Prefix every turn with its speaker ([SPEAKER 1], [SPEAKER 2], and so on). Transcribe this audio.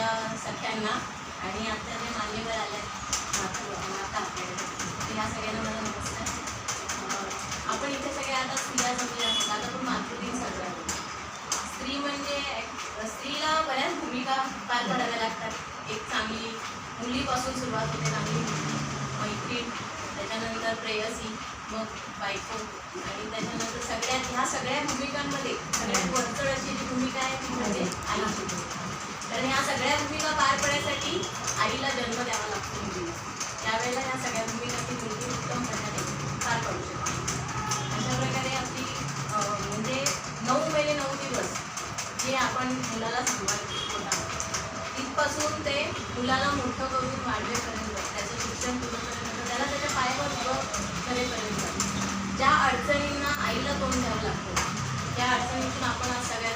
[SPEAKER 1] आपल्या सख्यांना आणि आता जे मान्यवर आले माता आपल्याकडे या सगळ्यांना मला नमस्कार. आपण इथे सगळे आता स्त्रिया जमल्या आहोत. आता पण मातृदिन साजरा होतो. स्त्री म्हणजे स्त्रीला बऱ्याच भूमिका पार पाडाव्या लागतात. एक चांगली मुलीपासून सुरुवात होते, चांगली मैत्रीण, त्याच्यानंतर प्रेयसी, मग बायको आणि त्याच्यानंतर ह्या सगळ्या भूमिकांमध्ये सगळ्यात वरचढ अशी जी भूमिका आहे ती म्हणजे आईची. तर ह्या सगळ्या भूमिका पार पाडण्यासाठी आईला जन्म द्यावा लागतो मुलीला. त्यावेळेला ह्या सगळ्या भूमिका ती मुलगी उत्तम प्रकारे पार पाडू शकते. अशा प्रकारे आपली म्हणजे 9 महिने 9 दिवस जे आपण मुलाला सांभाळतो तिथपासून ते मुलाला मोठं करून वाढवेपर्यंत, त्याचं शिक्षण पूर्ण करेपर्यंत, त्याला त्याच्या पायावर उभं करेपर्यंत ज्या अडचणींना आईला तोंड द्यावं लागतं त्या अडचणीतून आपण आज सगळ्या